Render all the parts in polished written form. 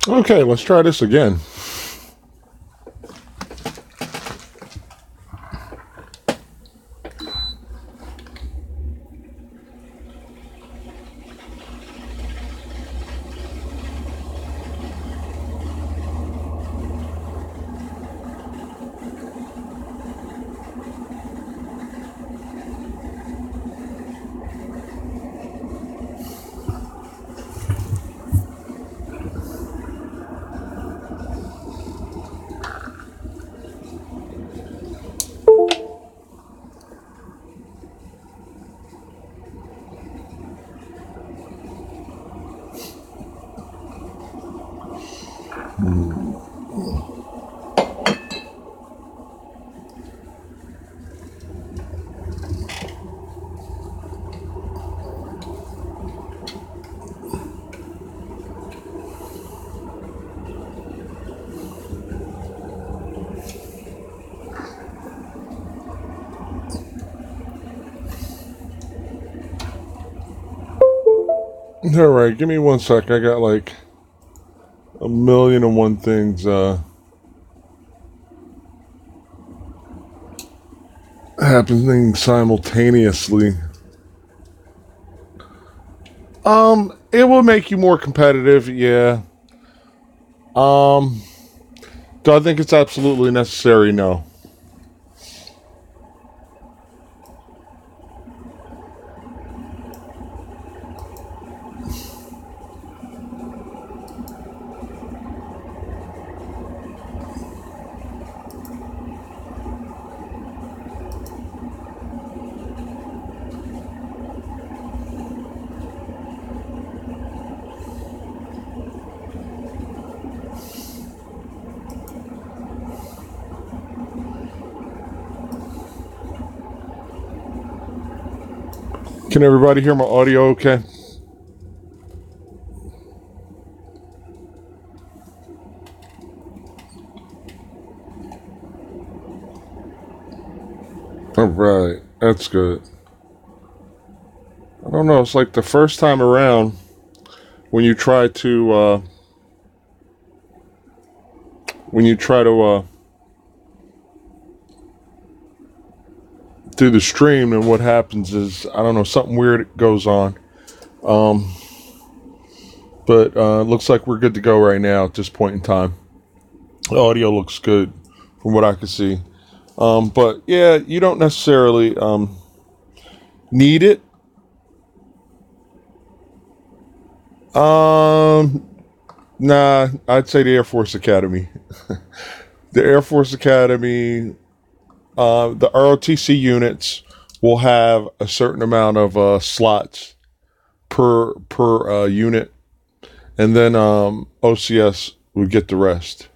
Okay, let's try this again. All right, give me 1 sec. I got like a million and one things happening simultaneously. It will make you more competitive, yeah. Um, do I think it's absolutely necessary? No. Can everybody hear my audio okay? All right, that's good. I don't know. It's like the first time around when you try to do the stream, and what happens is I don't know, something weird goes on. Um, but looks like we're good to go right now at this point in time. The audio looks good from what I can see. But yeah, you don't necessarily need it. Um, nah, I'd say the Air Force Academy. The Air Force Academy, the ROTC units will have a certain amount of slots per unit, and then OCS would get the rest.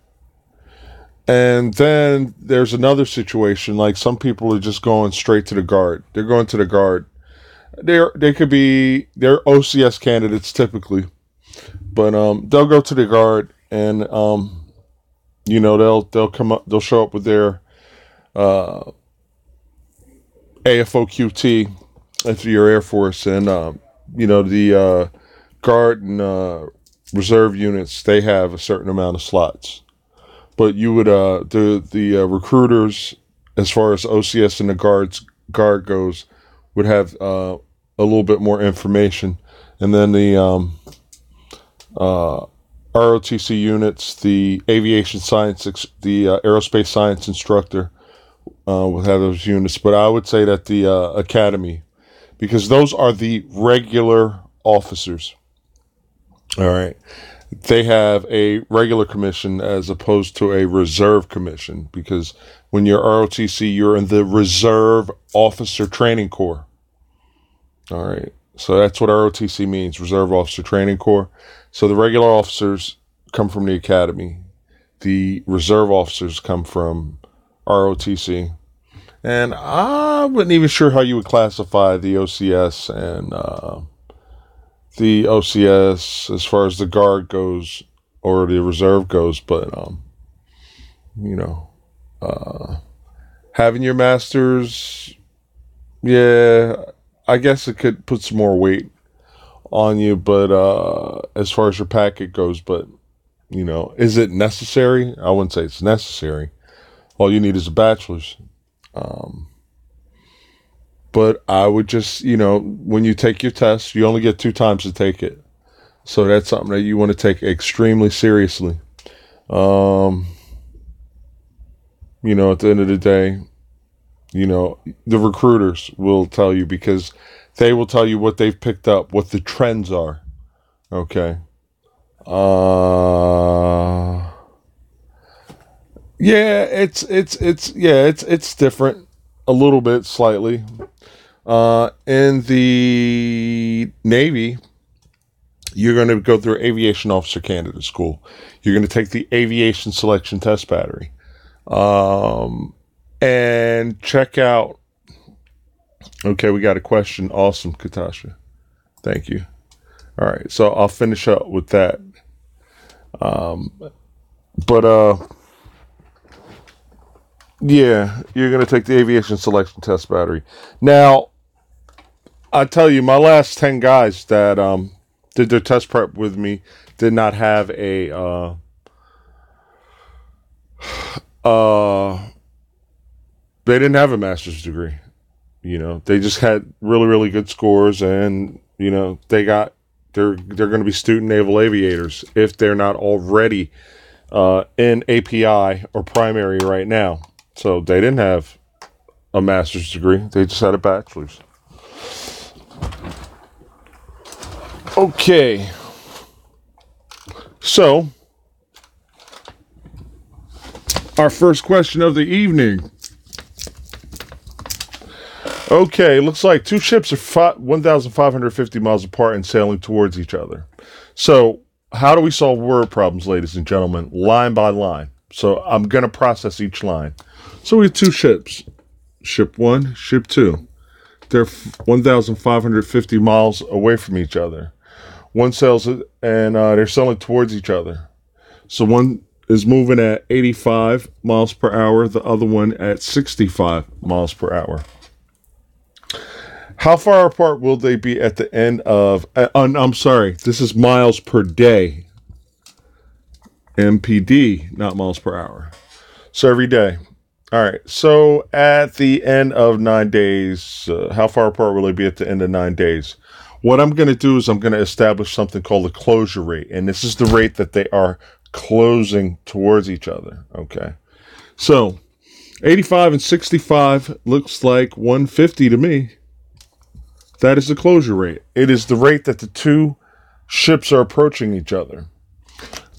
And then there's another situation, like some people are just going straight to the guard. They're going to the guard. They could be they're OCS candidates typically, but they'll go to the guard, and they'll come up, they'll show up with their uh, AFOQT if you're Air Force, and the guard and reserve units, they have a certain amount of slots. But you would the recruiters, as far as OCS and the guard goes, would have a little bit more information, and then the ROTC units, the aviation science, the aerospace science instructor will have those units. But I would say that the academy, because those are the regular officers. All right. They have a regular commission as opposed to a reserve commission, because when you're ROTC, you're in the Reserve Officer Training Corps. All right. So that's what ROTC means, Reserve Officer Training Corps. So the regular officers come from the academy. The reserve officers come from ROTC. And I wasn't even sure how you would classify the OCS and the OCS as far as the guard goes or the reserve goes, but you know, uh, having your masters, yeah, I guess it could put some more weight on you, but as far as your packet goes, but You know, is it necessary? I wouldn't say it's necessary. All you need is a bachelor's. But I would just, you know, when you take your test, you only get 2 times to take it. So that's something that you want to take extremely seriously. You know, at the end of the day, you know, the recruiters will tell you, because they will tell you what they've picked up, what the trends are. Okay. Yeah, it's different a little bit, slightly. In the Navy, you're going to go through aviation officer candidate school. You're going to take the aviation selection test battery. And check out. Okay, we got a question. Awesome, Katasha. Thank you. All right, so I'll finish up with that. But yeah, you're gonna take the aviation selection test battery. Now, I tell you, my last 10 guys that did their test prep with me did not have a they didn't have a master's degree. You know, they just had really, really good scores, and you know, they're going to be student naval aviators if they're not already in API or primary right now. So they didn't have a master's degree; they just had a bachelor's. Okay, so our first question of the evening. Okay, looks like 2 ships are 1,550 miles apart and sailing towards each other. So, how do we solve word problems, ladies and gentlemen? Line by line. So, I'm going to process each line. So, we have 2 ships. Ship 1, ship 2. They're 1,550 miles away from each other. One sails and they're sailing towards each other. So, one is moving at 85 miles per hour, the other one at 65 miles per hour. How far apart will they be at the end of... I'm sorry, this is miles per day. MPD, not miles per hour. So every day. All right, so at the end of 9 days, how far apart will they be at the end of 9 days? What I'm going to do is I'm going to establish something called the closure rate. And this is the rate that they are closing towards each other. Okay. So 85 and 65 looks like 150 to me. That is the closure rate. It is the rate that the 2 ships are approaching each other.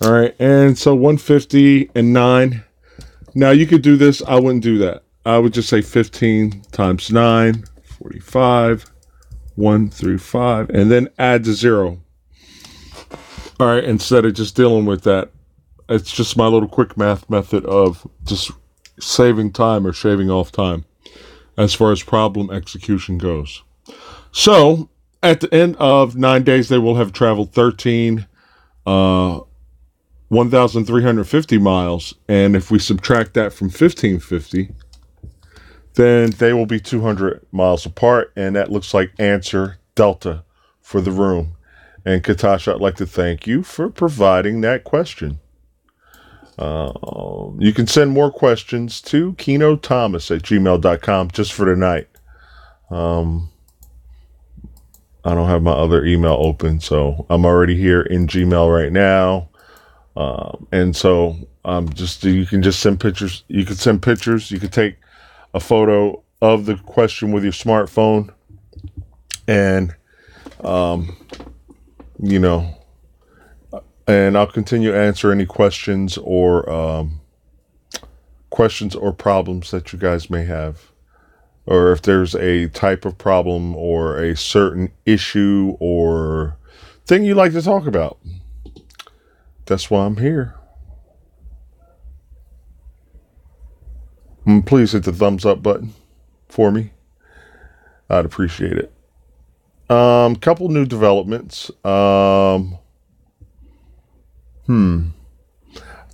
All right. And so 150 and 9. Now you could do this. I wouldn't do that. I would just say 15 times 9, 45, 1 through 5, and then add the 0. All right. Instead of just dealing with that, it's just my little quick math method of just saving time or shaving off time as far as problem execution goes. So, at the end of 9 days, they will have traveled 1,350 miles. And if we subtract that from 1,550, then they will be 200 miles apart. And that looks like answer Delta for the room. And Katasha, I'd like to thank you for providing that question. You can send more questions to KenoThomas@gmail.com just for tonight. I don't have my other email open, so I'm already here in Gmail right now. And so you can just send pictures. You can send pictures. You can take a photo of the question with your smartphone, and you know, and I'll continue to answer any questions or problems that you guys may have. Or if there's a type of problem or a certain issue or thing you'd like to talk about. That's why I'm here. And please hit the thumbs up button for me. I'd appreciate it. Couple new developments.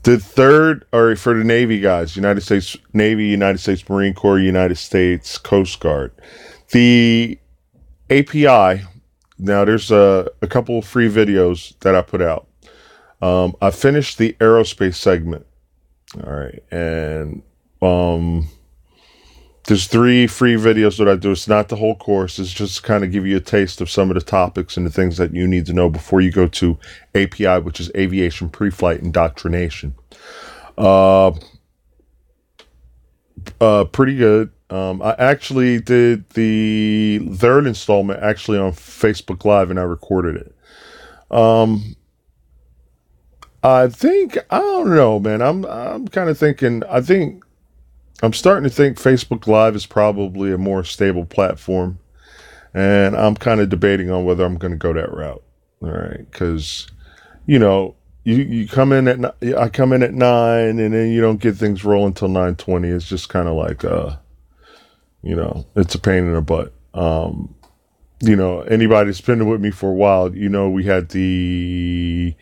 The third, or for the Navy guys, United States Navy, United States Marine Corps, United States Coast Guard. The API, now there's a couple of free videos that I put out. I finished the aerospace segment. All right. And there's 3 free videos that I do. It's not the whole course. It's just to kind of give you a taste of some of the topics and the things that you need to know before you go to API, which is Aviation Pre-Flight Indoctrination. Pretty good. I actually did the 3rd installment actually on Facebook Live, and I recorded it. I don't know, man. I'm kind of thinking. I'm starting to think Facebook Live is probably a more stable platform, and I'm kind of debating on whether I'm going to go that route. All right, because you come in at I come in at 9, and then you don't get things rolling until 9:20. It's just kind of like it's a pain in the butt. Anybody that's been with me for a while, we had the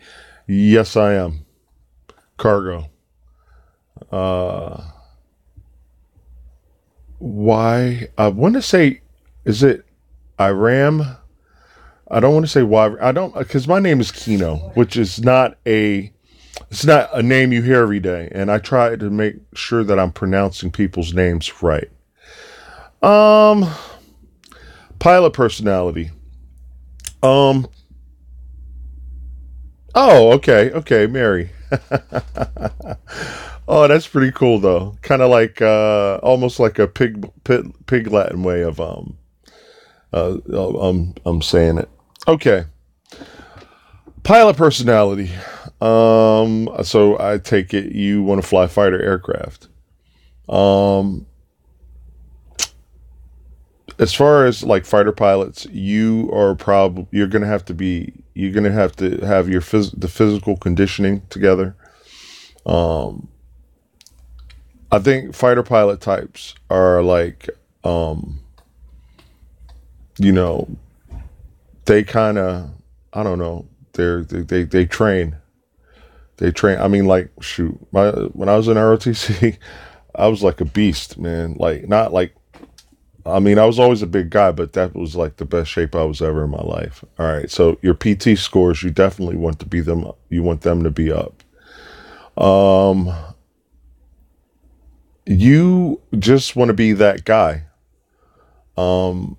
Yes I Am cargo. Why? I want to say, is it Iram? I don't want to say why. I don't, because my name is Kino, which is it's not a name you hear every day, and I try to make sure that I'm pronouncing people's names right. Pilot personality. Oh, okay, Mary. Oh, that's pretty cool though. Kind of like almost like a pig Latin way of I'm saying it. Okay. Pilot personality. So I take it you want to fly fighter aircraft. As far as like fighter pilots, you're gonna have to have the physical conditioning together. I think fighter pilot types are like, they kind of, I don't know, they train. They train. I mean, like, shoot, when I was in ROTC, I was like a beast, man. Like, not like, I mean, I was always a big guy, but that was like the best shape I was ever in my life. All right. So your PT scores, you definitely want to be them. You want them to be up. You just want to be that guy. But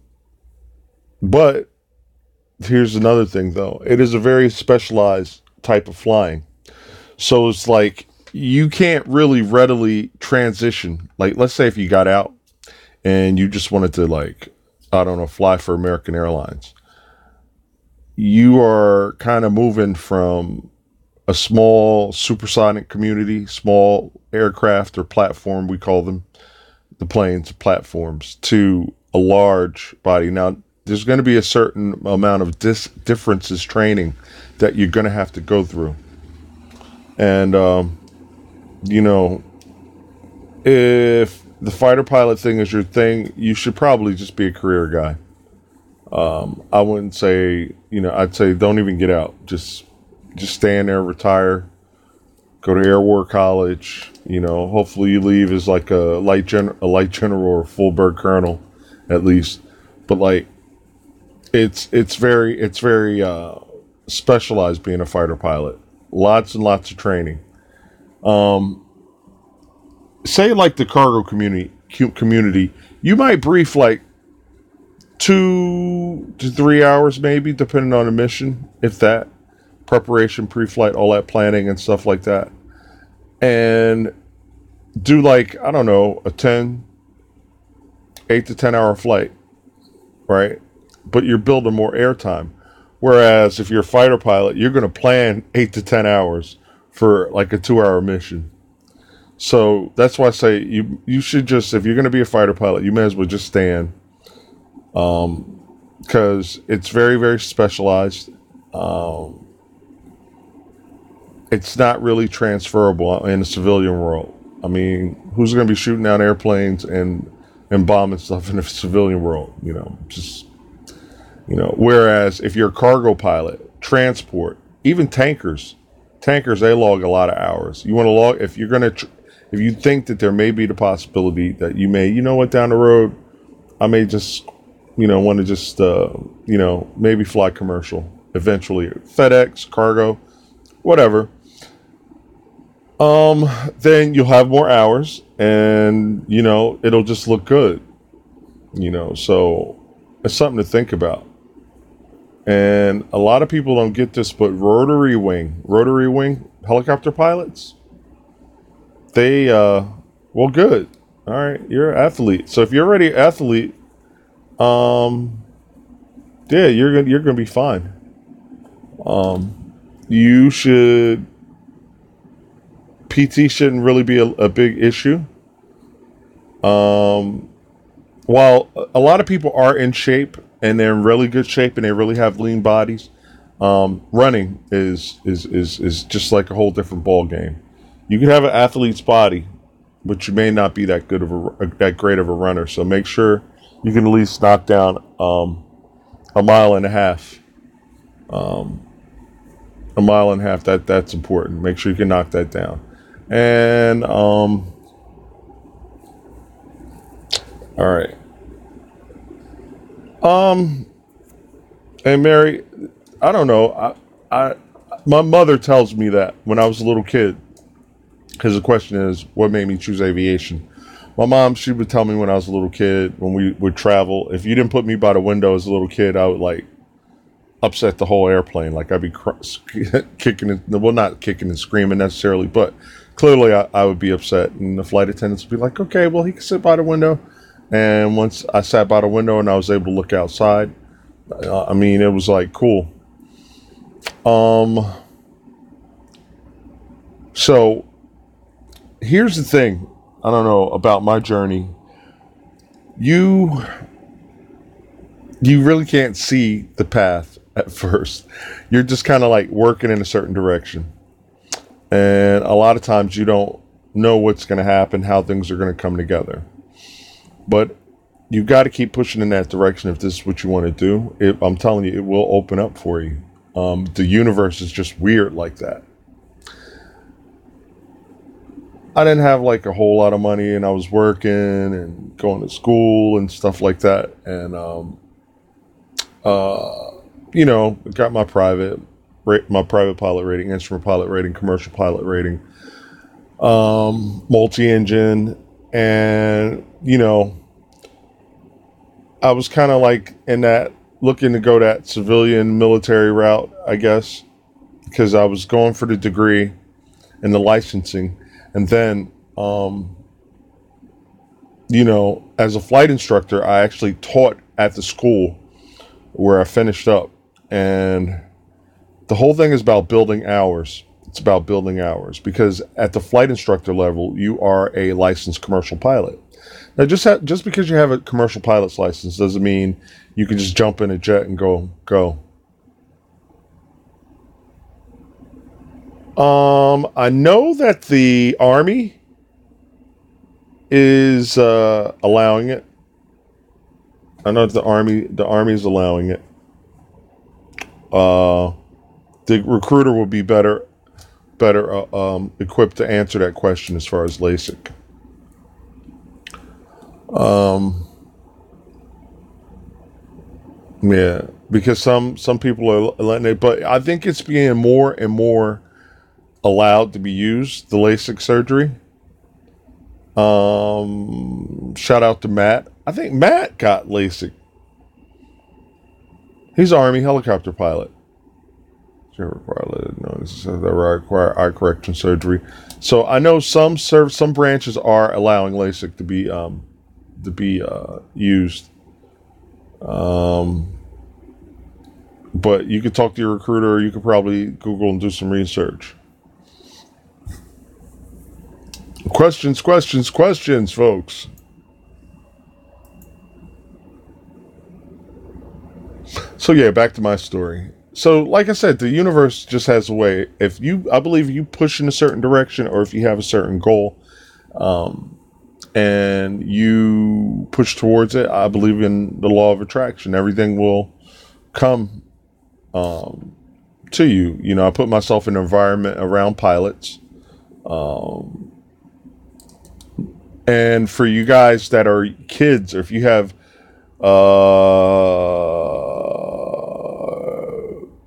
here's another thing though. It is a very specialized type of flying. So it's like you can't really readily transition. Like, let's say if you got out and you just wanted to, like, I don't know, fly for American Airlines. You are kind of moving from a small supersonic community, small aircraft or platform, we call them, the planes, platforms, to a large body. Now, there's going to be a certain amount of differences training that you're going to have to go through. And, if the fighter pilot thing is your thing, you should probably just be a career guy. I wouldn't say, I'd say don't even get out. Just stay in there, retire, go to Air War College. Hopefully you leave as like a light general or a full bird colonel, at least. But like, it's very specialized being a fighter pilot. Lots and lots of training. Say like the cargo community, you might brief like 2 to 3 hours, maybe, depending on the mission, if that. Preparation, pre-flight, all that planning and stuff like that. And do like, I don't know, 8 to 10 hour flight, right? But you're building more airtime. Whereas if you're a fighter pilot, you're going to plan 8 to 10 hours for like a 2-hour mission. So that's why I say you should just, if you're going to be a fighter pilot, you may as well just stand. Because it's very, very specialized. It's not really transferable in the civilian world. I mean, who's going to be shooting down airplanes and bombing stuff in the civilian world? Whereas if you're a cargo pilot, transport, even tankers, they log a lot of hours. You want to log, if you think that there may be the possibility that you may, down the road, I may just, want to just, maybe fly commercial eventually. FedEx, cargo, whatever. Then you'll have more hours, and it'll just look good. So it's something to think about. And a lot of people don't get this, but rotary wing helicopter pilots, they well, good. All right, you're an athlete. So if you're already an athlete, yeah, you're gonna be fine. You should PT shouldn't really be a big issue. Um, while a lot of people are in shape and they're in really good shape and they really have lean bodies, running is just like a whole different ball game. You can have an athlete's body, but you may not be that good of that great of a runner. So make sure you can at least knock down a mile and a half. A mile and a half. That's important. Make sure you can knock that down. And all right. Um, and Mary, I don't know. I my mother tells me that when I was a little kid, because the question is, what made me choose aviation? My mom, she would tell me when I was a little kid, when we would travel, if you didn't put me by the window as a little kid, I would like upset the whole airplane. Like I'd be kicking and, well, not kicking and screaming necessarily, but clearly I would be upset. And the flight attendants would be like, okay, well, he can sit by the window. And once I sat by the window and I was able to look outside, I mean, it was like cool. Um, so here's the thing. I don't know about my journey. You you really can't see the path at first. You're just kind of like working in a certain direction. And a lot of times you don't know what's going to happen, how things are going to come together. But you've got to keep pushing in that direction if this is what you want to do. I'm telling you, it will open up for you. The universe is just weird like that. I didn't have like a whole lot of money, and I was working and going to school and stuff like that. And got my private pilot rating, instrument pilot rating, commercial pilot rating, multi-engine, and I was kind of like in that looking to go that civilian military route, I guess, because I was going for the degree and the licensing, and then as a flight instructor, I actually taught at the school where I finished up, and the whole thing is about building hours. It's about building hours because at the flight instructor level, you are a licensed commercial pilot. Now, just because you have a commercial pilot's license doesn't mean you can just jump in a jet and go. I know that the Army is allowing it. I know that the Army is allowing it. The recruiter will be better equipped to answer that question as far as LASIK. Um, yeah, because some people are letting it, but I think it's being more and more allowed to be used, the LASIK surgery. Shout out to Matt. I think Matt got LASIK. He's an Army helicopter pilot. No, this is that require eye correction surgery. So I know some branches are allowing LASIK to be used. But you could talk to your recruiter, or you could probably Google and do some research. Questions, folks. So yeah, back to my story. So like I said, the universe just has a way. I believe you push in a certain direction, or if you have a certain goal, and you push towards it, I believe in the law of attraction. Everything will come to you. I put myself in an environment around pilots. And for you guys that are kids, or if you have,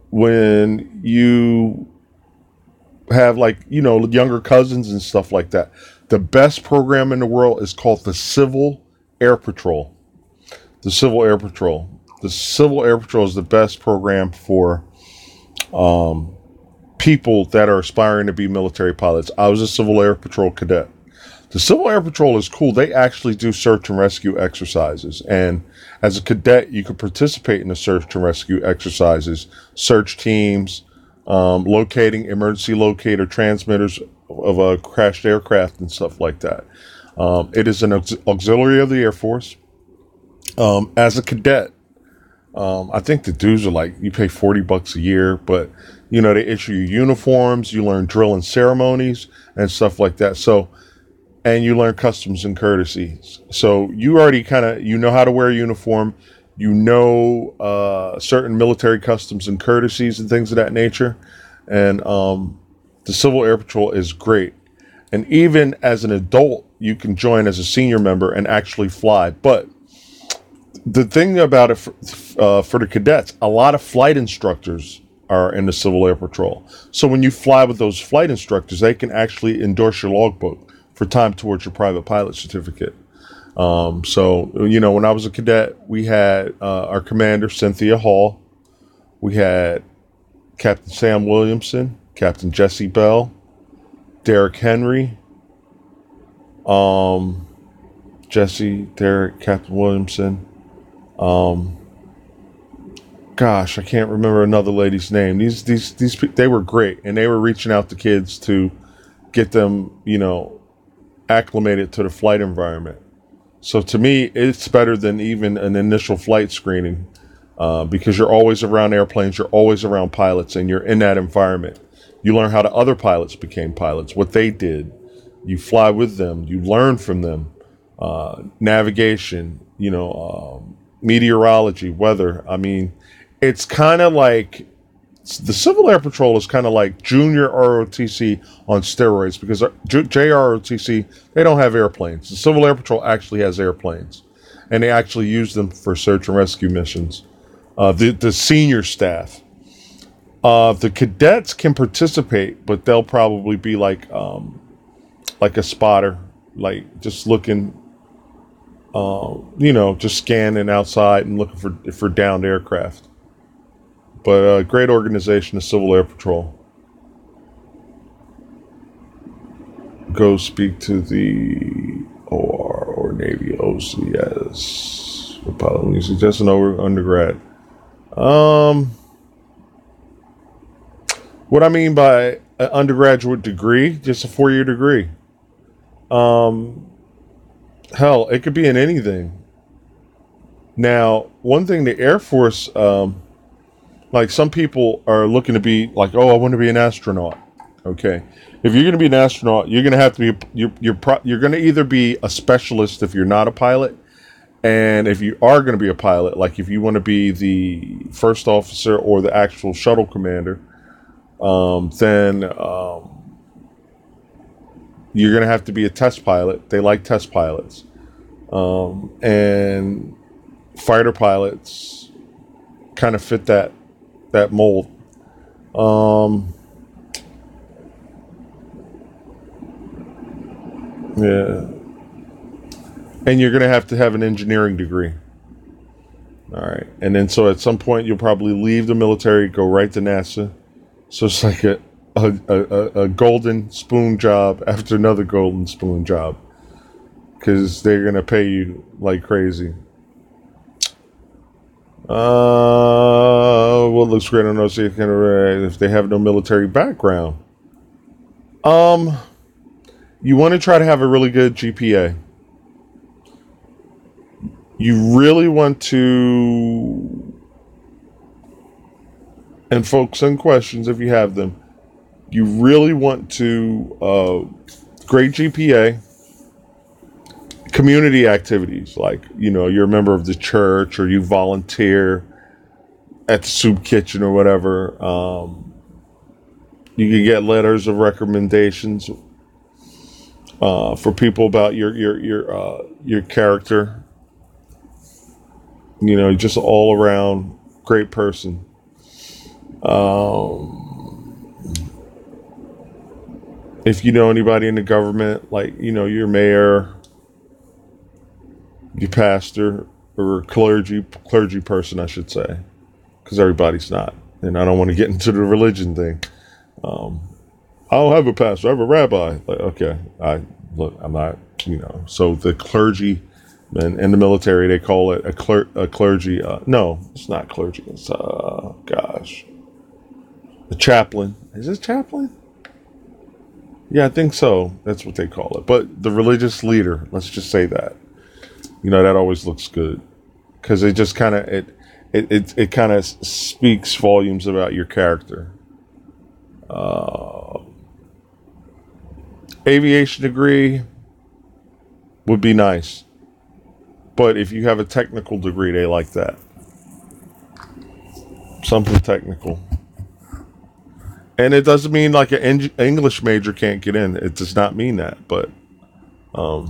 when you have like, younger cousins and stuff like that. The best program in the world is called the Civil Air Patrol. The Civil Air Patrol. The Civil Air Patrol is the best program for people that are aspiring to be military pilots. I was a Civil Air Patrol cadet. The Civil Air Patrol is cool. They actually do search and rescue exercises. And as a cadet, you could participate in the search and rescue exercises, search teams, locating emergency locator transmitters of a crashed aircraft and stuff like that. It is an auxiliary of the Air Force. As a cadet, I think the dues are like, you pay $40 a year, but they issue you uniforms, you learn drill and ceremonies and stuff like that. So, and you learn customs and courtesies. So you already know how to wear a uniform, certain military customs and courtesies and things of that nature. And the Civil Air Patrol is great. And even as an adult, you can join as a senior member and actually fly. But the thing about it for the cadets, a lot of flight instructors are in the Civil Air Patrol. So when you fly with those flight instructors, they can actually endorse your logbook for time towards your private pilot certificate. So when I was a cadet, we had our commander, Cynthia Hall. We had Captain Sam Williamson, Captain Jesse Bell, Derek Henry, Jesse, Derek, Captain Williamson. Gosh, I can't remember another lady's name. These they were great, and they were reaching out to kids to get them, acclimated to the flight environment. So to me, it's better than even an initial flight screening, because you're always around airplanes, you're always around pilots, and you're in that environment. You learn how the other pilots became pilots, what they did. You fly with them, you learn from them, navigation, meteorology, weather. I mean, it's kind of like, the Civil Air Patrol is kind of like junior ROTC on steroids, because JROTC, they don't have airplanes. The Civil Air Patrol actually has airplanes, and they actually use them for search and rescue missions. The senior staff. The cadets can participate, but they'll probably be like a spotter, like just looking, just scanning outside and looking for downed aircraft. But a great organization, the Civil Air Patrol. Go speak to the OR or Navy OCS. You suggest an undergrad. What I mean by an undergraduate degree, just a 4-year degree. Hell, it could be in anything. Now, one thing the Air Force, like some people are looking to be like, oh, I want to be an astronaut. Okay. If you're going to be an astronaut, you're going to have to be, you're going to either be a specialist if you're not a pilot. And if you are going to be a pilot, like if you want to be the first officer or the actual shuttle commander, then you're going to have to be a test pilot. They like test pilots. And fighter pilots kind of fit that mold. Yeah. And you're going to have an engineering degree. All right. And then so at some point you'll probably leave the military, go right to NASA. So it's like a golden spoon job after another golden spoon job, because they're going to pay you like crazy. What looks great on those if they have no military background. You want to try to have a really good GPA. You really want to, and folks, send questions if you have them. You really want to, great GPA, community activities, like, you're a member of the church or you volunteer at the soup kitchen or whatever. You can get letters of recommendations for people about your character. Just all around great person. If you know anybody in the government, like, your mayor, your pastor, or clergy person, I should say, because everybody's not. And I don't want to get into the religion thing. I don't have a pastor. I have a rabbi. Like, okay, I'm not, So the clergy, in the military, they call it a clergy. No, it's not clergy. It's the chaplain. Is it chaplain? Yeah, I think so. That's what they call it. But the religious leader, let's just say that. That always looks good because it just kind of it kind of speaks volumes about your character. Aviation degree would be nice, but if you have a technical degree, they like that. Something technical. And it doesn't mean like an English major can't get in. It does not mean that, but all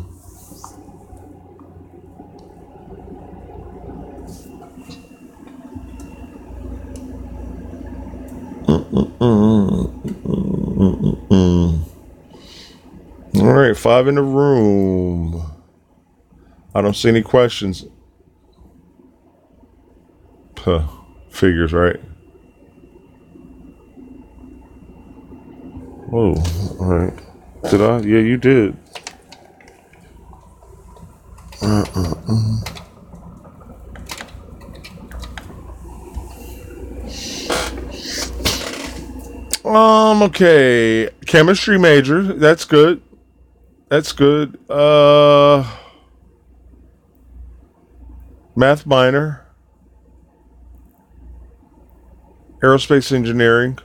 right, 5 in the room. I don't see any questions. Figures, right? Whoa, all right. Did I? Yeah, you did. Okay. Chemistry major. That's good. That's good. Math minor. Aerospace engineering.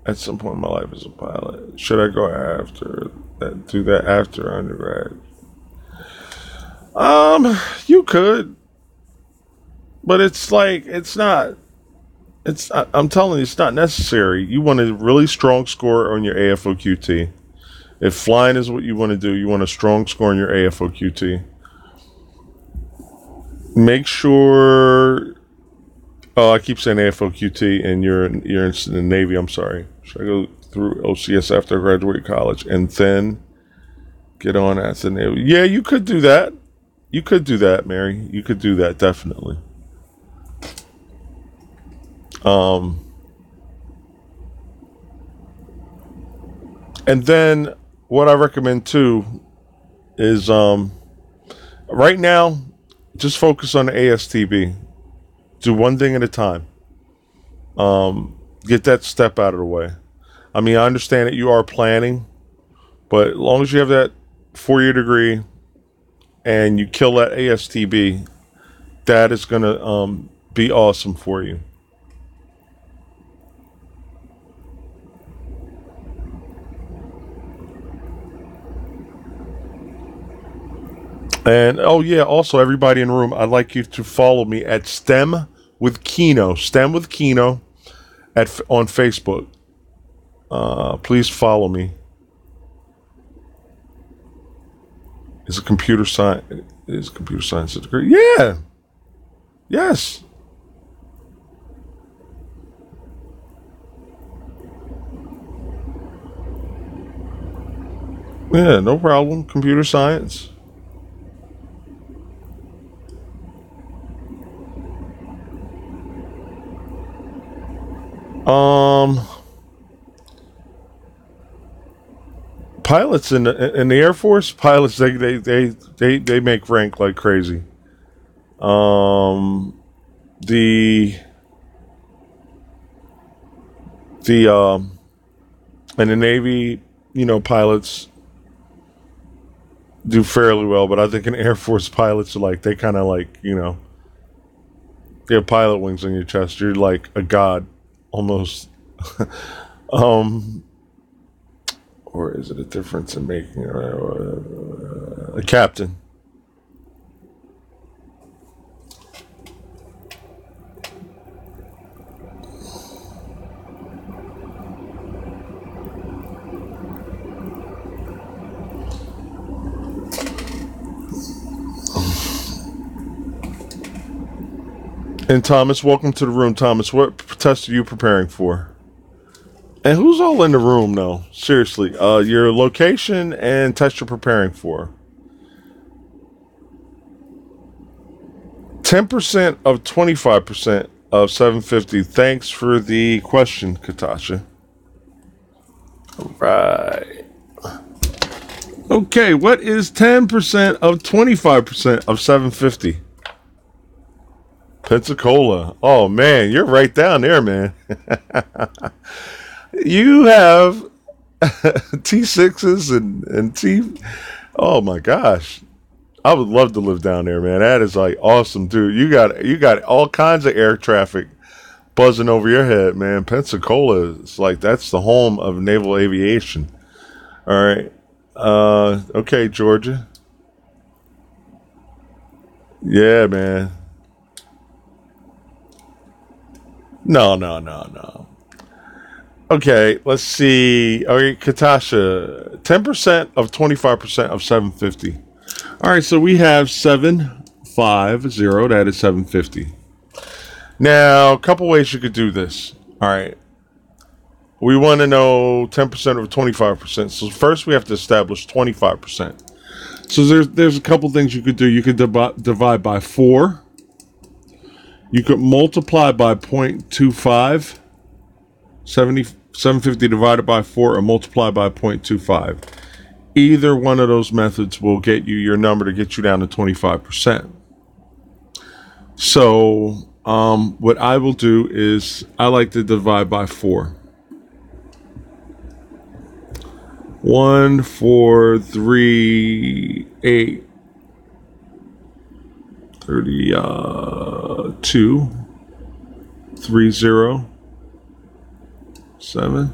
At some point in my life as a pilot. Should I go after that? Do that after undergrad? You could, but it's like it's not. I'm telling you, it's not necessary. You want a really strong score on your AFOQT. If flying is what you want to do, you want a strong score on your AFOQT. Make sure. Oh, I keep saying AFOQT, and you're in the Navy. I'm sorry. Should I go through OCS after I graduate college and then get on at the Navy? Yeah, you could do that. You could do that, Mary. You could do that, definitely. And then what I recommend too is right now, just focus on the ASTB. Do one thing at a time. Get that step out of the way. I mean, I understand that you are planning, but as long as you have that 4-year degree and you kill that ASTB, that is going to be awesome for you. And, oh yeah, also everybody in the room, I'd like you to follow me at STEM with Kino on Facebook. Please follow me. Is computer science a degree? Yeah. Yes. Yeah, no problem. Computer science. Pilots in the Air Force, pilots they make rank like crazy. The in the Navy, pilots do fairly well, but I think in Air Force pilots are like they kind of like you have pilot wings on your chest. You're like a god almost. Or is it a difference in making a captain? And Thomas, welcome to the room. Thomas, what test are you preparing for? And who's all in the room, though? Seriously, your location and test you're preparing for. 10% of 25% of 750. Thanks for the question, Katasha. All right. Okay, what is 10% of 25% of 750? Pensacola. Oh, man, you're right down there, man. You have T6s and T. Oh, my gosh. I would love to live down there, man. That is like awesome, dude. You got all kinds of air traffic buzzing over your head, man. Pensacola is like that's the home of naval aviation. All right. Okay, Georgia. Yeah, man. No. Okay, let's see. All right, Katasha. 10% of 25% of 750. All right, so we have 750. That is 750. Now, a couple ways you could do this. All right. We want to know 10% of 25%. So first we have to establish 25%. So there's a couple things you could do. You could divide by 4. You could multiply by 0.25. 750 divided by 4 or multiply by 0.25. Either one of those methods will get you your number to get you down to 25%. So what I will do is I like to divide by 4. 1, 4, 3, 8, 32, 3, 0, 7,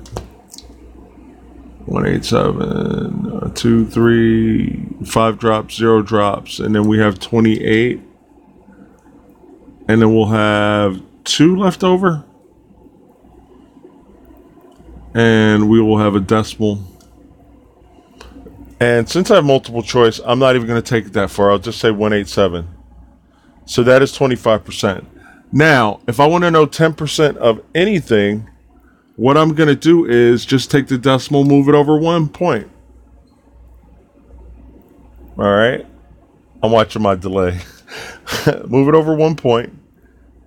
187, 2, 3, 5 drops, 0 drops, and then we have 28, and then we'll have 2 left over, and we will have a decimal. And since I have multiple choice, I'm not even going to take it that far. I'll just say 187. So that is 25%. Now, if I want to know 10% of anything, what I'm going to do is just take the decimal, move it over 1 point. All right. I'm watching my delay. Move it over 1 point.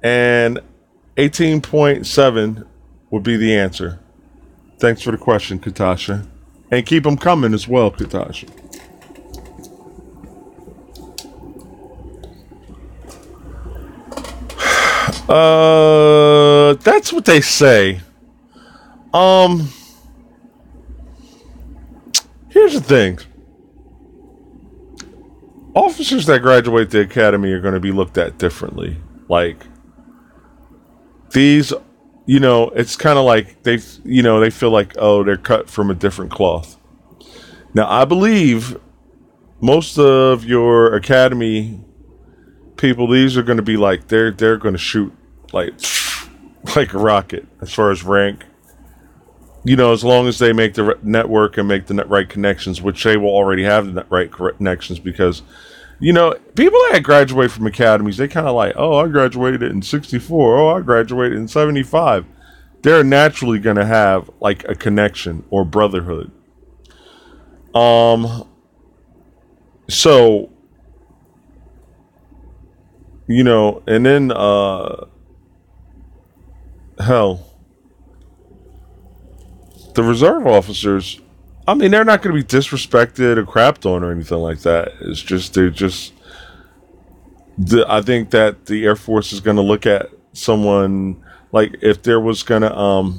And 18.7 would be the answer. Thanks for the question, Katasha. And keep them coming as well, Katasha. That's what they say. Here's the thing. Officers that graduate the academy are going to be looked at differently. Like, these, it's kind of like they feel like, oh, they're cut from a different cloth. Now, I believe most of your academy people, these are going to be like, they're going to shoot like a rocket as far as rank. As long as they make the network and make the right connections, which they will already have the right connections because, people that graduate from academies, they kind of like, oh, I graduated in 64. Oh, I graduated in 75. They're naturally going to have like a connection or brotherhood. So, and then, hell, the reserve officers, I mean, they're not going to be disrespected or crapped on or anything like that. It's just, I think that the Air Force is going to look at someone like if there was going to,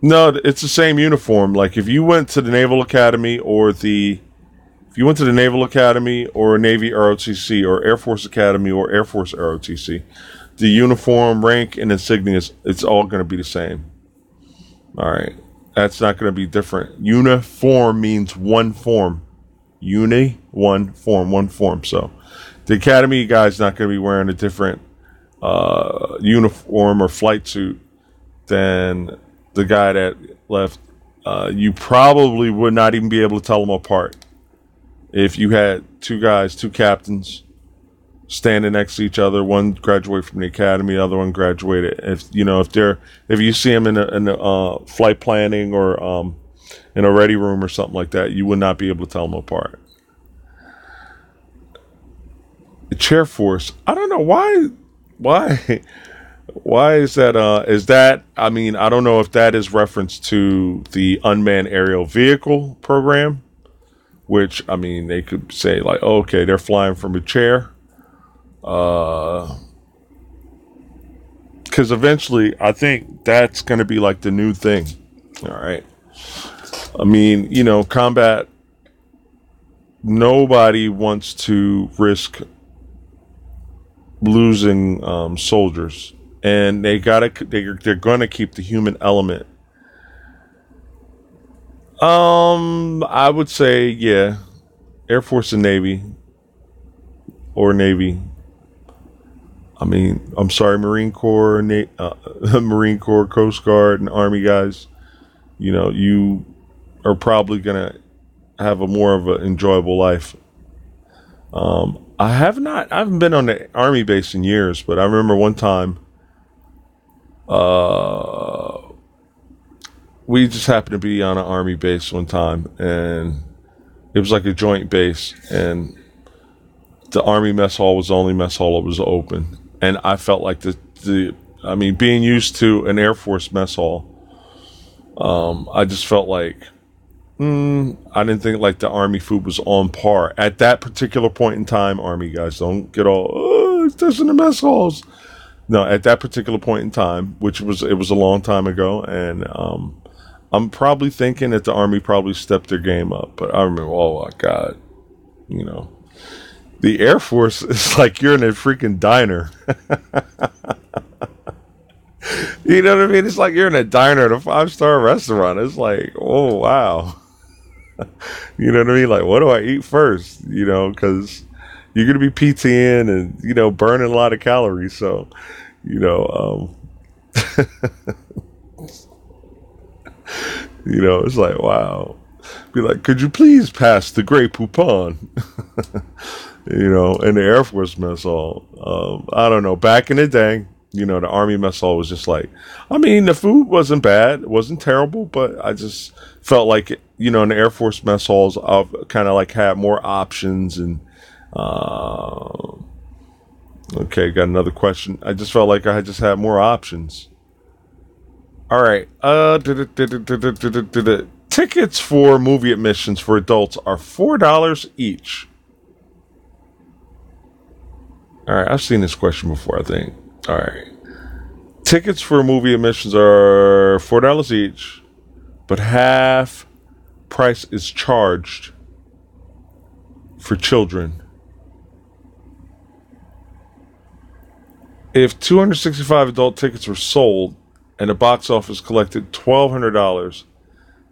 no, it's the same uniform. Like if you went to the Naval Academy or Navy ROTC or Air Force Academy or Air Force ROTC, the uniform, rank, and insignias, it's all going to be the same. All right. That's not going to be different. Uniform means one form. One form. So the academy guy's not going to be wearing a different uniform or flight suit than the guy that left. You probably would not even be able to tell them apart if you had two guys, two captains, standing next to each other. One graduated from the academy, the other one graduated. If you see them in a flight planning or in a ready room or something like that, you would not be able to tell them apart. The Chair Force. I don't know why is that? Is that? I mean, I don't know if that is reference to the unmanned aerial vehicle program, which, I mean, they could say like, oh, okay, they're flying from a chair. Because eventually, I think that's going to be like the new thing. All right. I mean, combat. Nobody wants to risk losing soldiers, and they're gonna keep the human element. I would say, yeah, Air Force and Navy, or Navy. I mean, I'm sorry, Marine Corps, Marine Corps, Coast Guard, and Army guys. You are probably gonna have a more of an enjoyable life. I haven't been on the Army base in years, but I remember one time, we just happened to be on an Army base one time, and it was like a joint base, and the Army mess hall was the only mess hall that was open, and I felt like being used to an Air Force mess hall, I just felt like, I didn't think like the Army food was on par at that particular point in time. Army guys, don't get all, it's just in the mess halls. No, at that particular point in time, it was a long time ago, and I'm probably thinking that the Army probably stepped their game up. But I remember, oh my God, the Air Force is like you're in a freaking diner. You know what I mean? It's like you're in a diner at a 5-star restaurant. It's like, oh wow. You know what I mean? Like, what do I eat first? Because you're going to be PTing and, burning a lot of calories. So, it's like, wow. Be like, could you please pass the Grey Poupon? In the Air Force mess hall. I don't know. Back in the day, the Army mess hall was just like, I mean, the food wasn't bad. It wasn't terrible, but I just felt like, in the Air Force mess halls, I've kind of like had more options. And, okay, got another question. I just felt like I just had more options. All right. Tickets for movie admissions for adults are $4 each. All right. I've seen this question before, I think. All right. Tickets for movie admissions are $4 each, but half price is charged for children. If 265 adult tickets were sold and the box office collected $1,200,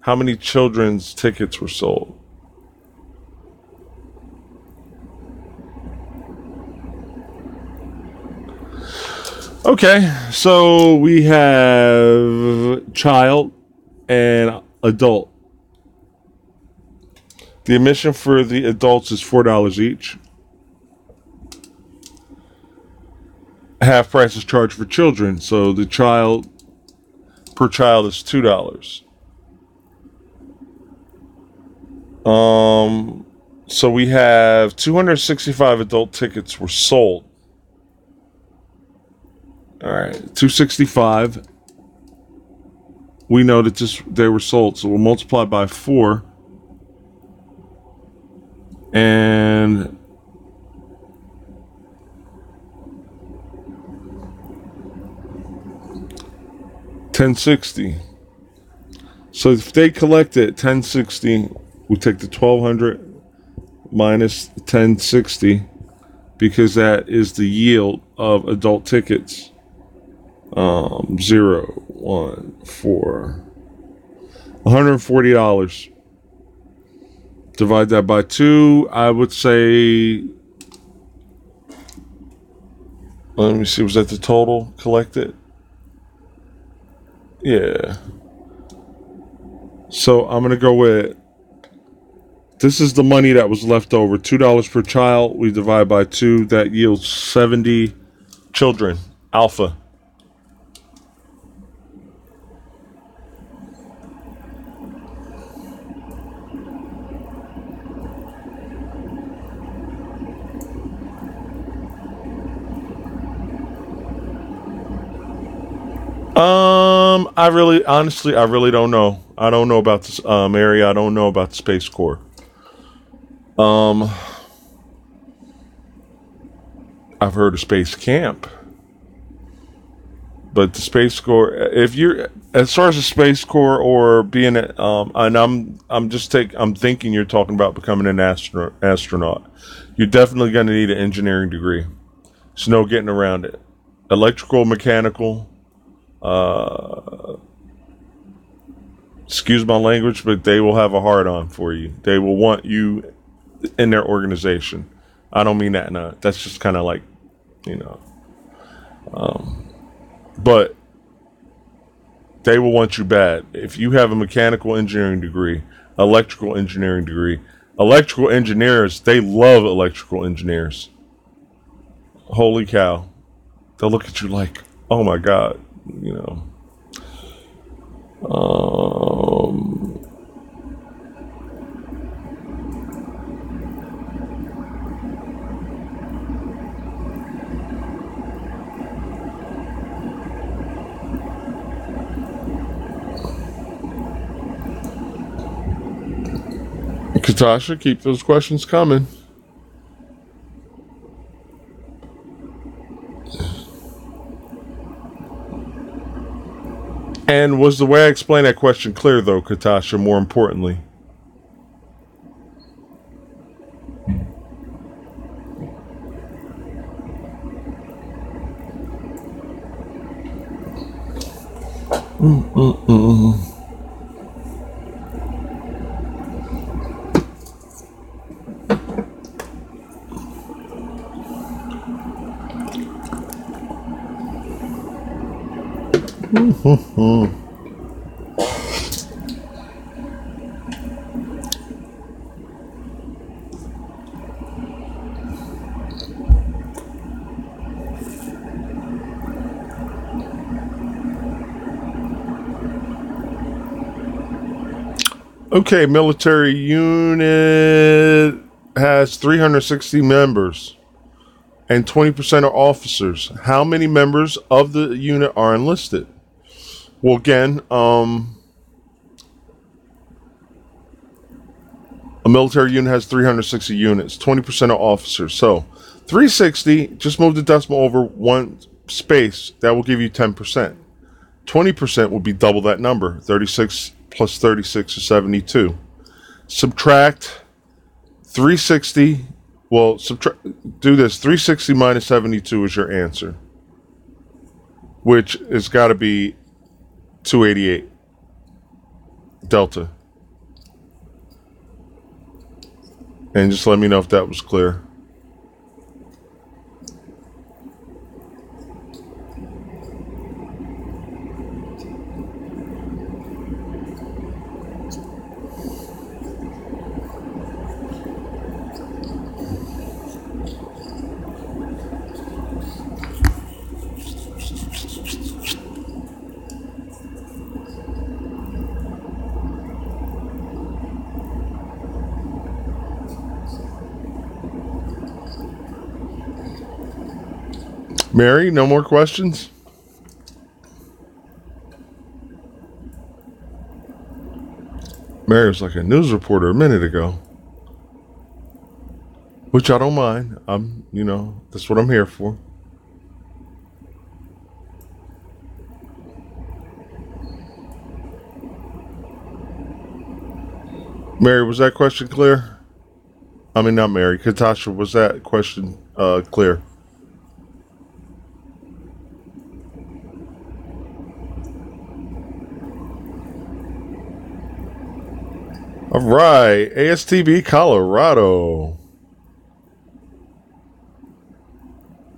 how many children's tickets were sold? Okay, so we have child and adult. The admission for the adults is $4 each. Half price is charged for children, so the child per child is $2. So we have 265 adult tickets were sold. All right, 265. We know that they were sold, so we'll multiply by 4, and $1,060. So if they collected $1,060, we take the $1,200 minus $1,060 because that is the yield of adult tickets. 0, 1, 4, $140. Divide that by 2. I would say, let me see, was that the total collected? Yeah. So I'm going to go with This is the money that was left over. $2 per child. We divide by 2. That yields 70 children. Alpha. I really don't know. I don't know about this area. I don't know about the Space Corps. I've heard of Space Camp, but the Space Corps. If you're as far as the Space Corps or being, and I'm thinking you're talking about becoming an astronaut. You're definitely going to need an engineering degree. There's no getting around it. Electrical, mechanical. Excuse my language, but they will have a hard on for you. They will want you in their organization. I don't mean that. No, that's just kind of like, but they will want you bad. If you have a mechanical engineering degree, electrical engineering degree, electrical engineers, they love electrical engineers. Holy cow. They'll look at you like, oh my God, Katasha, keep those questions coming. And was the way I explained that question clear, though, Katasha, more importantly? Okay, military unit has 360 members and 20% are officers. How many members of the unit are enlisted? Well, again, a military unit has 360 units, 20% are officers. So 360, just move the decimal over one space. That will give you 10%. 20% will be double that number. 36 plus 36 is 72. Subtract 360. Well, do this. 360 minus 72 is your answer, which has got to be 288 delta. And just let me know if that was clear. Mary, no more questions? Mary was like a news reporter a minute ago. Which I don't mind. That's what I'm here for. Mary, was that question clear? I mean, not Mary. Katasha, was that question clear? All right, ASTB Colorado.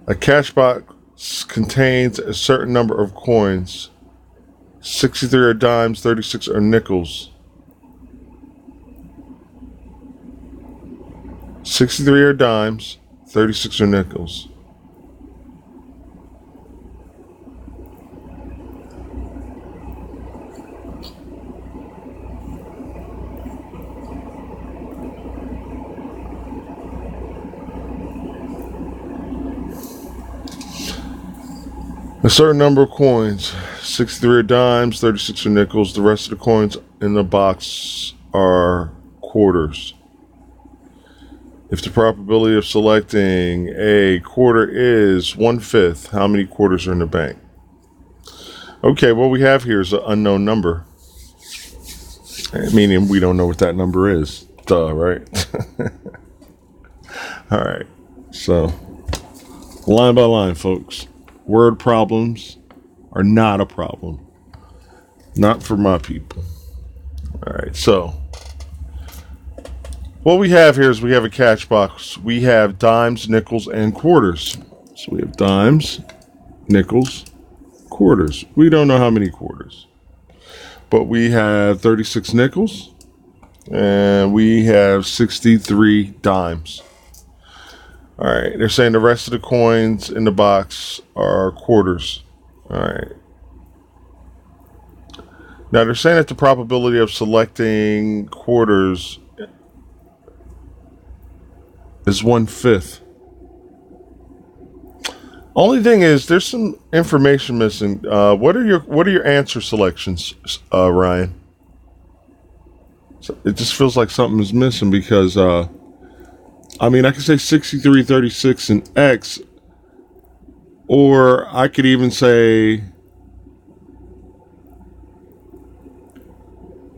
A cash box contains a certain number of coins. 63 are dimes, 36 are nickels. 63 are dimes, 36 are nickels. A certain number of coins, 63 are dimes, 36 are nickels. The rest of the coins in the box are quarters. If the probability of selecting a quarter is 1/5, how many quarters are in the bank? Okay, what we have here is an unknown number. Meaning we don't know what that number is. Duh, right? All right. So, line by line, folks. Word problems are not a problem. Not for my people. All right. So, what we have here is we have a catch box. We have dimes, nickels, and quarters. So, we have dimes, nickels, quarters. We don't know how many quarters. But we have 36 nickels and we have 63 dimes. All right, they're saying the rest of the coins in the box are quarters. All right. Now they're saying that the probability of selecting quarters is 1/5. Only thing is, there's some information missing. What are your answer selections, Ryan? So it just feels like something is missing because, I mean, I could say 63, 36, and X, or I could even say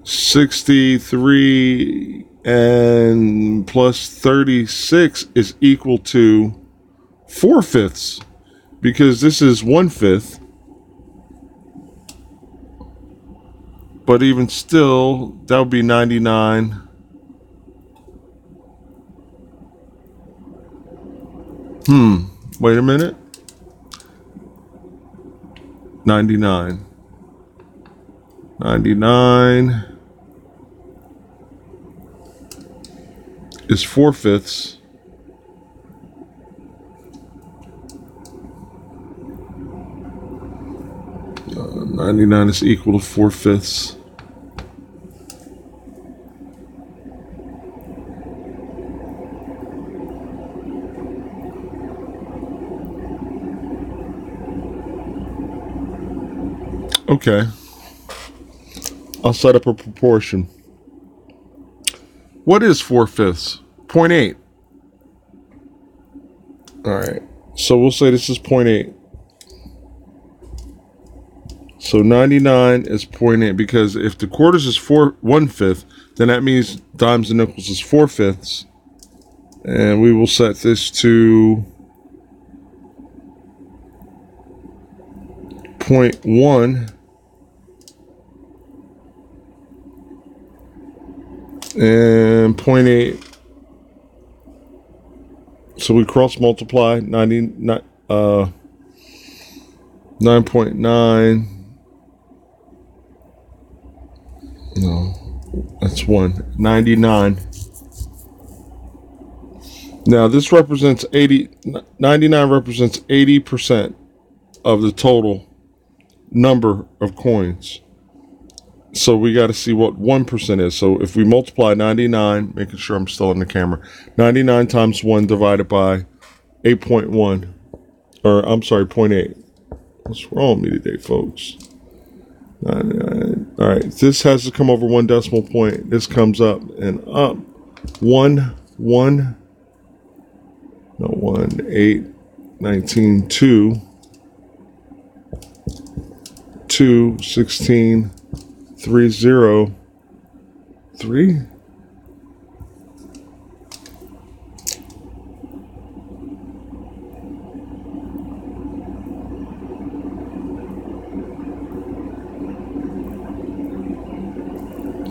63 and plus 36 is equal to 4/5. Because this is 1/5, but even still, that would be 99. Wait a minute. 99. 99 is 4/5. 99 is equal to 4/5. Okay. I'll set up a proportion. What is 4/5? 0.8. All right. So we'll say this is 0.8. So 99 is 0.8 because if the quarters is 1/5, then that means dimes and nickels is 4/5. And we will set this to 0.1. And 0.8. So we cross multiply 9.9. No, that's 199. Now this represents 99 represents 80% of the total number of coins. So we got to see what 1% is. So if we multiply 99, making sure I'm still in the camera, 99 times 1 divided by 8.1, or I'm sorry, 0.8. What's wrong with me today, folks? 99. All right, this has to come over 1 decimal point. This comes up and up. 8, 19, 2, 16, 3, 0, 3.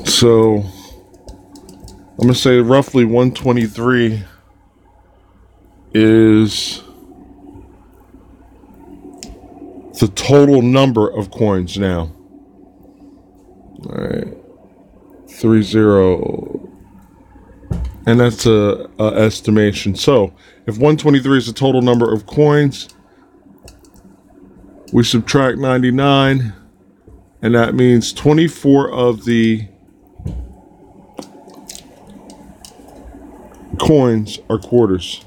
So I'm going to say roughly 123 is the total number of coins now. All right. 30. And that's a estimation. So if 123 is the total number of coins, we subtract 99, and that means 24 of the coins are quarters.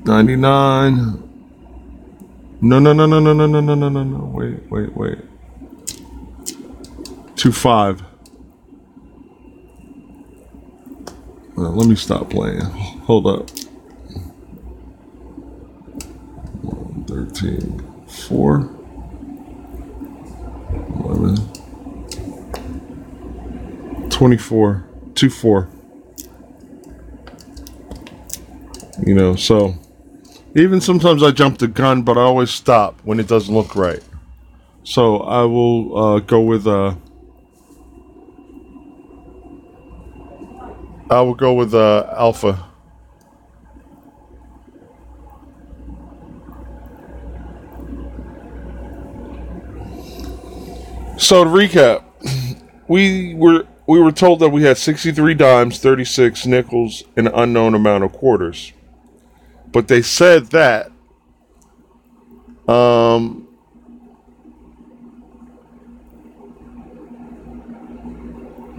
99. No. Wait. 25. Let me stop playing. Hold up. 13, 4, 11, 24, 24. You know, so even sometimes I jump the gun, but I always stop when it doesn't look right. So I will go with alpha. So to recap, we were told that we had 63 dimes, 36 nickels, and an unknown amount of quarters. But they said that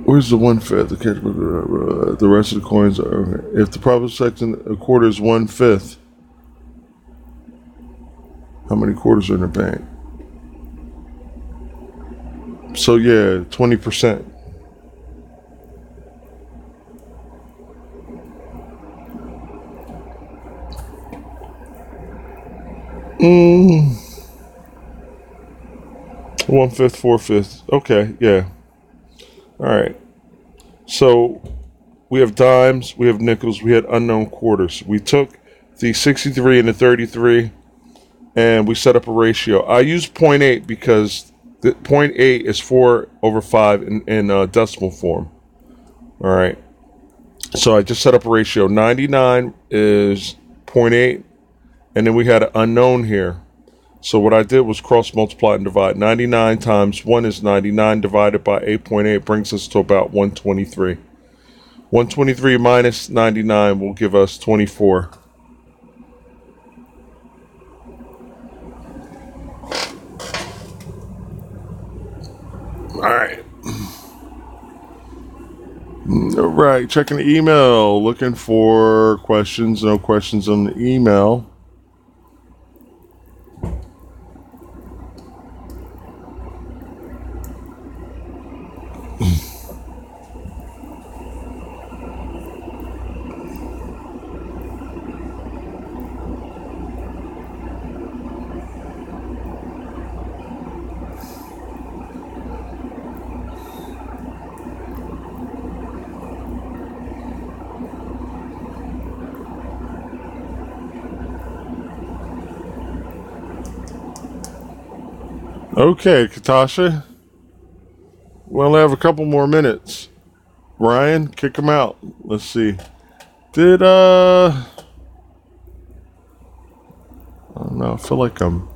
where's the 1/5? The rest of the coins are. If the proper section a quarter is 1/5, how many quarters are in the bank? So yeah, 20%. Mm. 1/5, 4/5. Okay, yeah. All right. So we have dimes, we have nickels, we had unknown quarters. We took the 63 and the 33, and we set up a ratio. I use 0.8 because the 0.8 is 4/5 in decimal form. All right. So I just set up a ratio. 99 is 0.8, and then we had an unknown here. So what I did was cross multiply and divide. 99 times 1 is 99 divided by 8.8 brings us to about 123. 123 minus 99 will give us 24. All right. All right. Checking the email. Looking for questions. No questions on the email. Okay, Katasha. We only have a couple more minutes. Ryan, kick him out. Let's see. Did I don't know. I feel like I'm.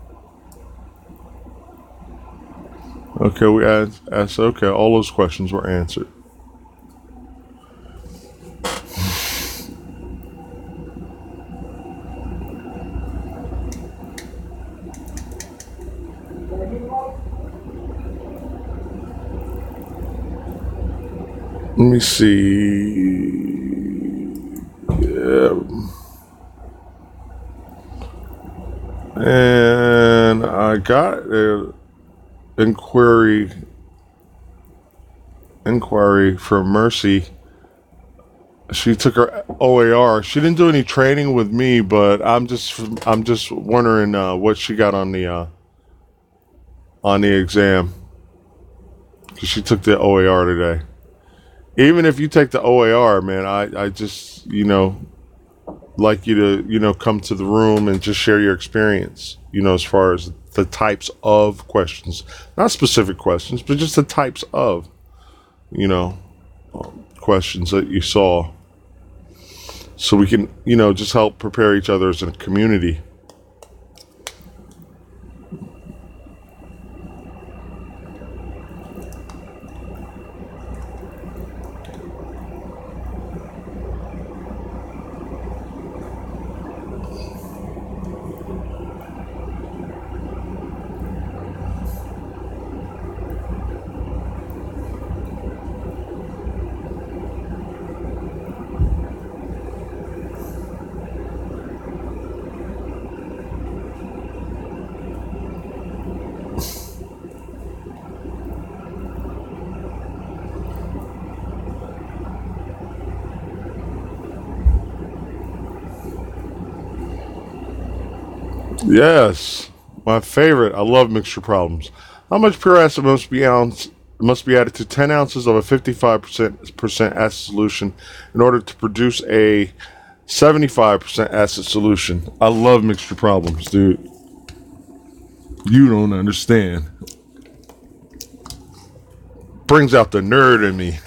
Okay, we asked. Okay, all those questions were answered. Let me see. Yeah. And I got an inquiry from Mercy. She took her OAR. She didn't do any training with me, but I'm just wondering what she got on the exam, because she took the OAR today. Even if you take the OAR, man, I just like you to come to the room and just share your experience. As far as the types of questions, not specific questions, but just the types of questions that you saw, so we can just help prepare each other as a community. Yes, my favorite. I love mixture problems. How much pure acid must be added to 10 ounces of a 55% acid solution in order to produce a 75% acid solution? I love mixture problems, dude. You don't understand. Brings out the nerd in me.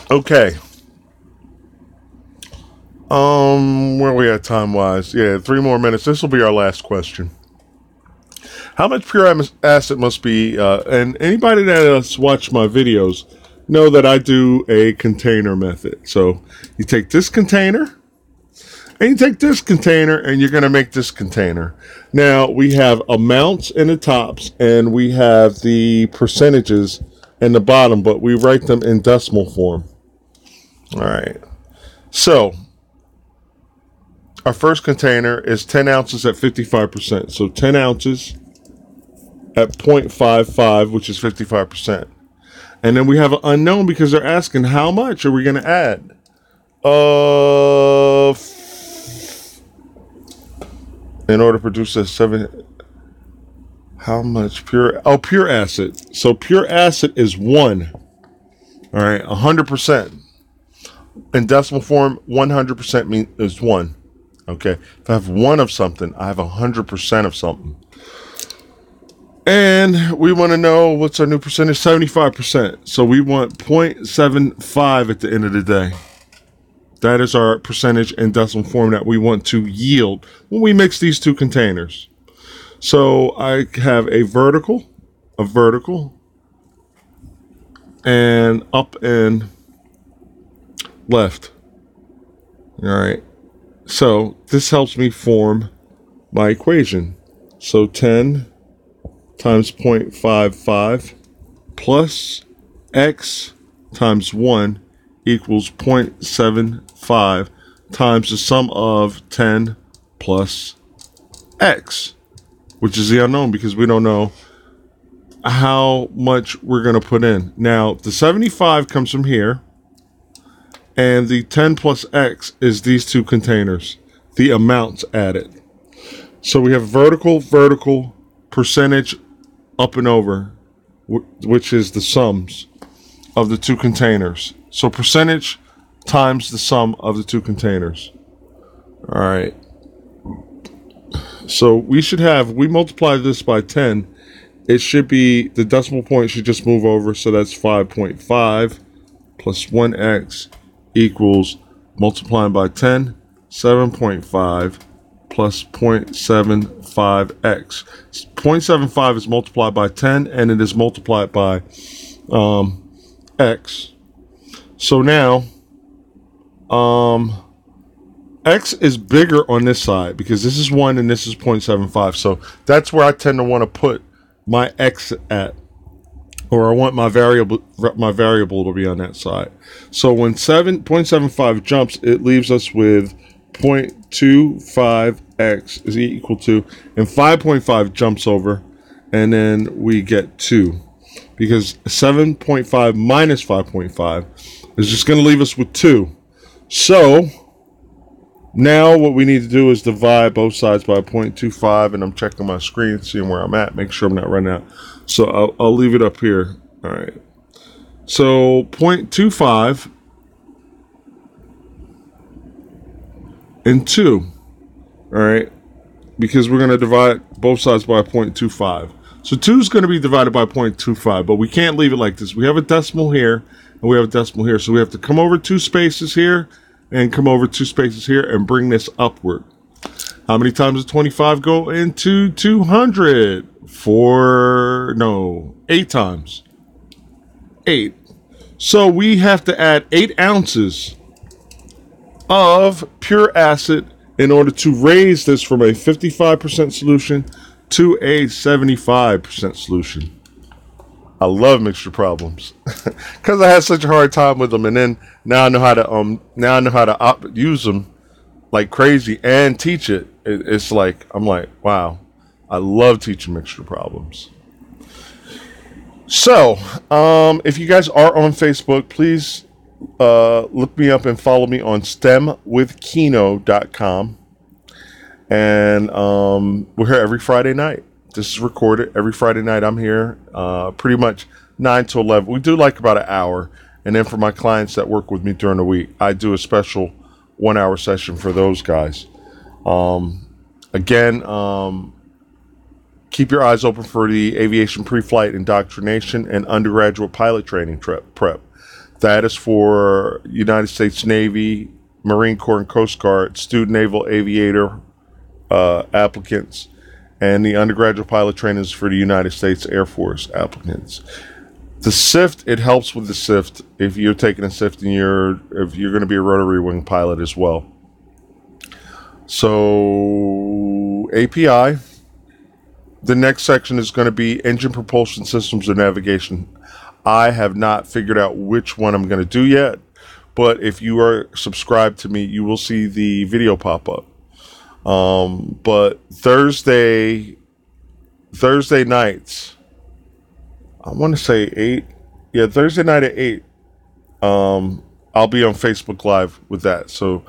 Okay. Where are we at time wise? Yeah, 3 more minutes. This will be our last question. How much pure acid must be, and anybody that has watched my videos know that I do a container method. So you take this container, and you take this container, and you're going to make this container. Now, we have amounts in the tops, and we have the percentages in the bottom, but we write them in decimal form. All right. So our first container is 10 ounces at 55%. So 10 ounces at 0.55, which is 55%. And then we have an unknown because they're asking how much are we going to add? In order to produce a 7... How much pure... Oh, pure acid. So pure acid is 1. All right, 100%. In decimal form, 100% is 1. Okay, if I have 1 of something, I have 100% of something. And we want to know what's our new percentage? 75%. So we want 0.75 at the end of the day. That is our percentage in decimal form that we want to yield when we mix these two containers. So I have a vertical, and up and left. All right. So this helps me form my equation. So 10 times 0.55 plus x times 1 equals 0.75 times the sum of 10 plus x, which is the unknown because we don't know how much we're going to put in. Now, the 75 comes from here, and the 10 plus x is these two containers, the amounts added. So we have vertical, percentage up and over, which is the sums of the two containers. So percentage times the sum of the two containers. All right. So we multiply this by 10. It should be, the decimal point should just move over. So that's 5.5 plus 1x equals, multiplying by 10, 7.5 plus 0.75x. 0.75 is multiplied by 10, and it is multiplied by x. So now, x is bigger on this side because this is 1 and this is 0.75. So that's where I tend to want to put my x at, or I want my variable to be on that side. So when 0.75 jumps, it leaves us with 0.25x is equal to, and 5.5 jumps over, and then we get 2. Because 7.5 minus 5.5 is just going to leave us with 2. So now what we need to do is divide both sides by 0.25, and I'm checking my screen, seeing where I'm at, make sure I'm not running out. So I'll leave it up here. All right. So 0.25 and 2. All right. Because we're going to divide both sides by 0.25. So 2 is going to be divided by 0.25, but we can't leave it like this. We have a decimal here, and we have a decimal here. So we have to come over 2 spaces here, and come over 2 spaces here, and bring this upward. How many times does 25 go into 200? 8 times. 8. So we have to add 8 ounces of pure acid in order to raise this from a 55% solution to a 75% solution. I love mixture problems because I had such a hard time with them, and then now I know how to use them like crazy and teach it. It's like, I'm like, wow, I love teaching mixture problems. So, if you guys are on Facebook, please look me up and follow me on stemwithkino.com. And we're here every Friday night. This is recorded every Friday night. I'm here pretty much 9 to 11. We do like about an hour. And then for my clients that work with me during the week, I do a special 1 hour session for those guys. Again, keep your eyes open for the aviation pre-flight indoctrination and undergraduate pilot training prep. That is for United States Navy, Marine Corps, and Coast Guard, student naval aviator applicants, and the undergraduate pilot training is for the United States Air Force applicants. The SIFT, it helps with the SIFT if you're taking a SIFT and if you're going to be a rotary wing pilot as well. So API, the next section is going to be engine propulsion systems and navigation. I have not figured out which one I'm going to do yet, but if you are subscribed to me, you will see the video pop up. But Thursday nights, I want to say 8. Yeah, Thursday night at 8. I'll be on Facebook Live with that. So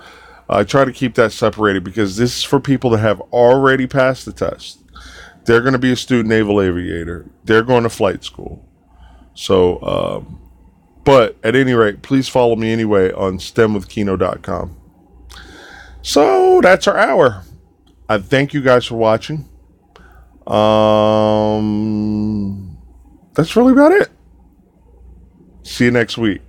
I try to keep that separated because this is for people that have already passed the test. They're going to be a student naval aviator. They're going to flight school. So, but at any rate, please follow me anyway on stemwithkino.com. So that's our hour. I thank you guys for watching. That's really about it. See you next week.